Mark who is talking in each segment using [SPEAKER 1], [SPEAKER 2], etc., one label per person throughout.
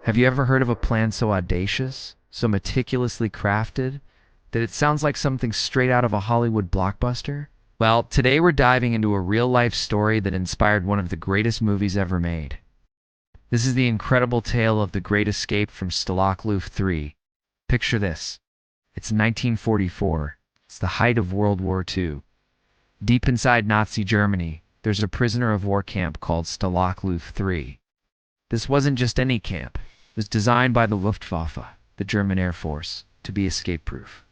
[SPEAKER 1] Have you ever heard of a plan so audacious, so meticulously crafted, that it sounds like something straight out of a Hollywood blockbuster? Well, today we're diving into a real-life story that inspired one of the greatest movies ever made. This is the incredible tale of the Great Escape from Stalag Luft III. Picture this. It's 1944. It's the height of World War II. Deep inside Nazi Germany, there's a prisoner of war camp called Stalag Luft III. This wasn't just any camp. It was designed by the Luftwaffe, the German Air Force, to be escape-proof.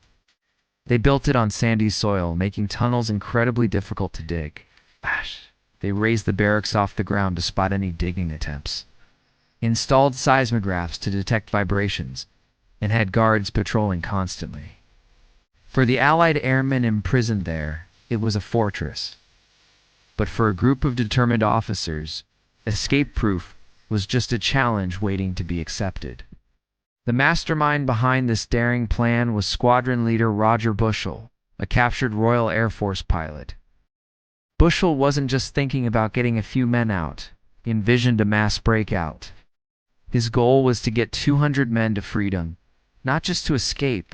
[SPEAKER 1] They built it on sandy soil, making tunnels incredibly difficult to dig. They raised the barracks off the ground to spot any digging attempts, installed seismographs to detect vibrations, and had guards patrolling constantly. For the Allied airmen imprisoned there, it was a fortress. But for a group of determined officers, escape-proof was just a challenge waiting to be accepted. The mastermind behind this daring plan was Squadron Leader Roger Bushell, a captured Royal Air Force pilot. Bushell wasn't just thinking about getting a few men out. He envisioned a mass breakout. His goal was to get 200 men to freedom, not just to escape,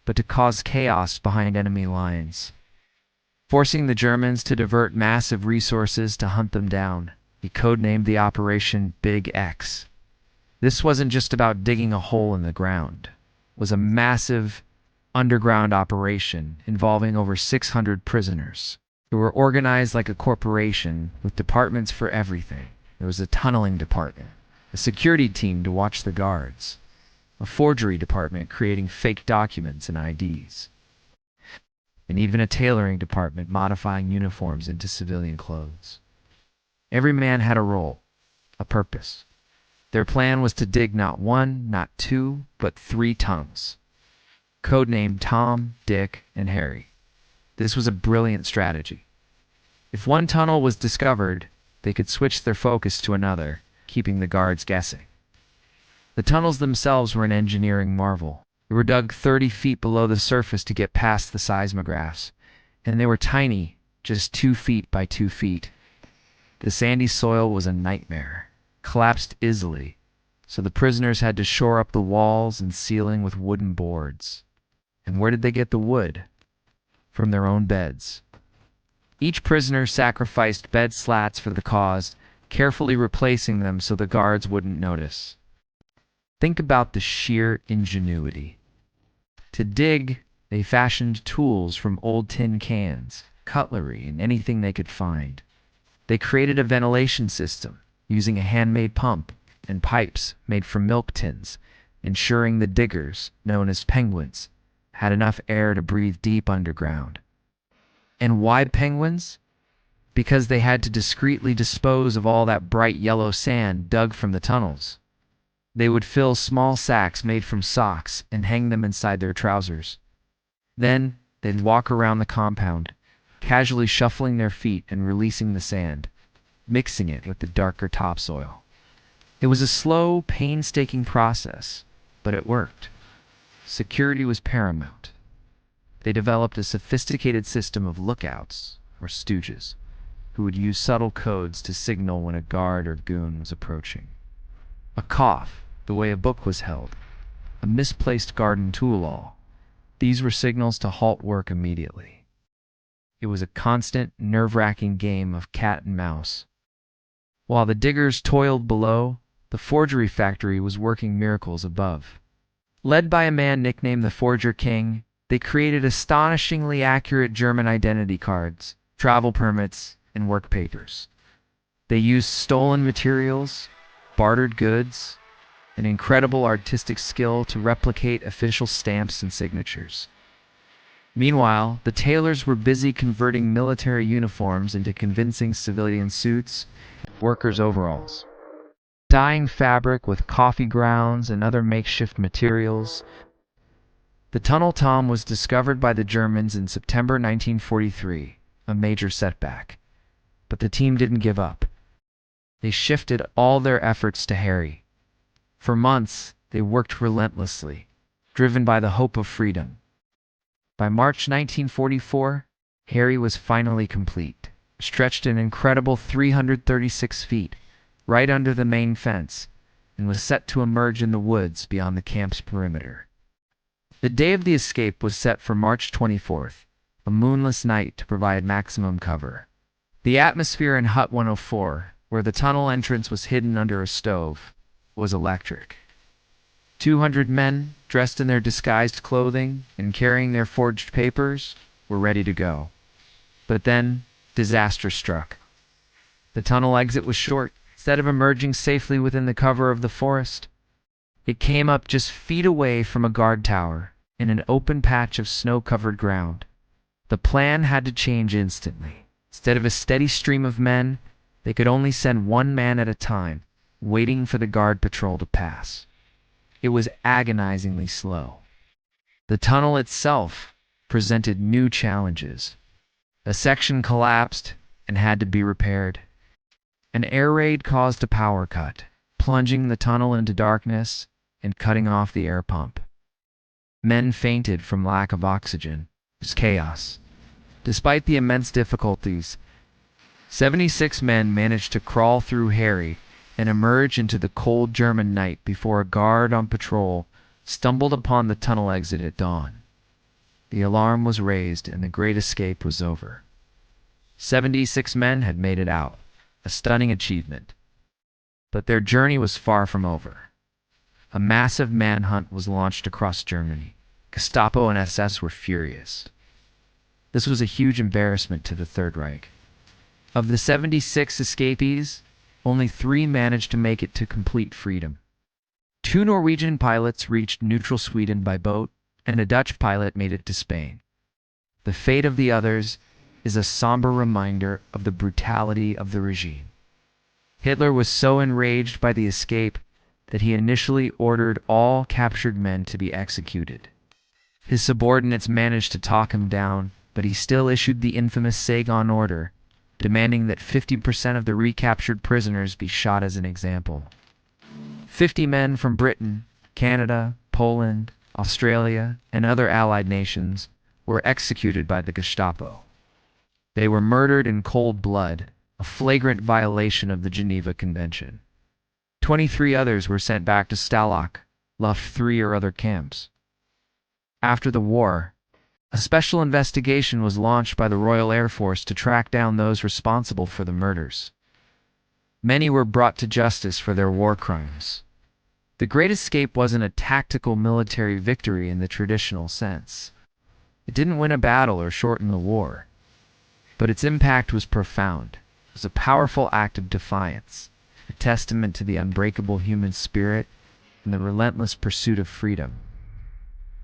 [SPEAKER 1] but to cause chaos behind enemy lines, forcing the Germans to divert massive resources to hunt them down. He codenamed the operation Big X. This wasn't just about digging a hole in the ground. It was a massive underground operation involving over 600 prisoners who were organized like a corporation with departments for everything. There was a tunneling department, a security team to watch the guards, a forgery department creating fake documents and IDs, and even a tailoring department modifying uniforms into civilian clothes. Every man had a role, a purpose. Their plan was to dig not one, not two, but 3 tunnels, codenamed Tom, Dick, and Harry. This was a brilliant strategy. If one tunnel was discovered, they could switch their focus to another, keeping the guards guessing. The tunnels themselves were an engineering marvel. They were dug 30 feet below the surface to get past the seismographs, and they were tiny, just 2 feet by 2 feet. The sandy soil was a nightmare, collapsed easily, so the prisoners had to shore up the walls and ceiling with wooden boards. And where did they get the wood? From their own beds. Each prisoner sacrificed bed slats for the cause, carefully replacing them so the guards wouldn't notice. Think about the sheer ingenuity. To dig, they fashioned tools from old tin cans, cutlery, and anything they could find. They created a ventilation system using a handmade pump and pipes made from milk tins, ensuring the diggers, known as penguins, had enough air to breathe deep underground. And why penguins? Because they had to discreetly dispose of all that bright yellow sand dug from the tunnels. They would fill small sacks made from socks and hang them inside their trousers. Then they'd walk around the compound, casually shuffling their feet and releasing the sand, mixing it with the darker topsoil. It was a slow, painstaking process, but it worked. Security was paramount. They developed a sophisticated system of lookouts, or stooges, who would use subtle codes to signal when a guard or goon was approaching. A cough, the way a book was held, a misplaced garden tool-all. These were signals to halt work immediately. It was a constant, nerve-wracking game of cat and mouse. While the diggers toiled below, the forgery factory was working miracles above. Led by a man nicknamed the Forger King, they created astonishingly accurate German identity cards, travel permits, and work papers. They used stolen materials, bartered goods, and incredible artistic skill to replicate official stamps and signatures. Meanwhile, the tailors were busy converting military uniforms into convincing civilian suits and workers' overalls, dyeing fabric with coffee grounds and other makeshift materials. The Tunnel Tom was discovered by the Germans in September 1943, a major setback. But the team didn't give up. They shifted all their efforts to Harry. For months, they worked relentlessly, driven by the hope of freedom. By March 1944, Harry was finally complete, stretched an incredible 336 feet, right under the main fence, and was set to emerge in the woods beyond the camp's perimeter. The day of the escape was set for March 24th, a moonless night to provide maximum cover. The atmosphere in Hut 104, where the tunnel entrance was hidden under a stove, was electric. 200 men, dressed in their disguised clothing and carrying their forged papers, were ready to go. But then, disaster struck. The tunnel exit was short. Instead of emerging safely within the cover of the forest, it came up just feet away from a guard tower in an open patch of snow-covered ground. The plan had to change instantly. Instead of a steady stream of men, they could only send one man at a time, waiting for the guard patrol to pass. It was agonizingly slow. The tunnel itself presented new challenges. A section collapsed and had to be repaired. An air raid caused a power cut, plunging the tunnel into darkness and cutting off the air pump. Men fainted from lack of oxygen. It was chaos. Despite the immense difficulties, 76 men managed to crawl through Harry and emerge into the cold German night before a guard on patrol stumbled upon the tunnel exit at dawn. The alarm was raised and the great escape was over. 76 men had made it out, a stunning achievement. But their journey was far from over. A massive manhunt was launched across Germany. Gestapo and SS were furious. This was a huge embarrassment to the Third Reich. Of the 76 escapees, only 3 managed to make it to complete freedom. 2 Norwegian pilots reached neutral Sweden by boat, and a Dutch pilot made it to Spain. The fate of the others is a somber reminder of the brutality of the regime. Hitler was so enraged by the escape that he initially ordered all captured men to be executed. His subordinates managed to talk him down, but he still issued the infamous Saigon order, demanding that 50% of the recaptured prisoners be shot as an example. 50 men from Britain, Canada, Poland, Australia, and other Allied nations were executed by the Gestapo. They were murdered in cold blood, a flagrant violation of the Geneva Convention. 23 others were sent back to Stalag Luft III or other camps. After the war, a special investigation was launched by the Royal Air Force to track down those responsible for the murders. Many were brought to justice for their war crimes. The Great Escape wasn't a tactical military victory in the traditional sense. It didn't win a battle or shorten the war. But its impact was profound. It was a powerful act of defiance, a testament to the unbreakable human spirit and the relentless pursuit of freedom.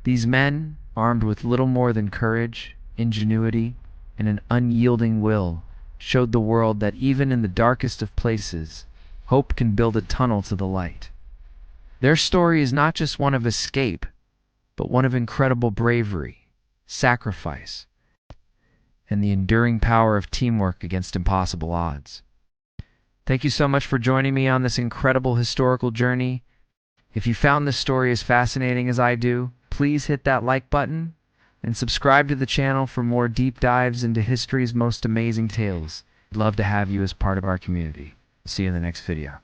[SPEAKER 1] These men, armed with little more than courage, ingenuity, and an unyielding will, showed the world that even in the darkest of places, hope can build a tunnel to the light. Their story is not just one of escape, but one of incredible bravery, sacrifice, and the enduring power of teamwork against impossible odds. Thank you so much for joining me on this incredible historical journey. If you found this story as fascinating as I do, please hit that like button and subscribe to the channel for more deep dives into history's most amazing tales. I'd love to have you as part of our community. See you in the next video.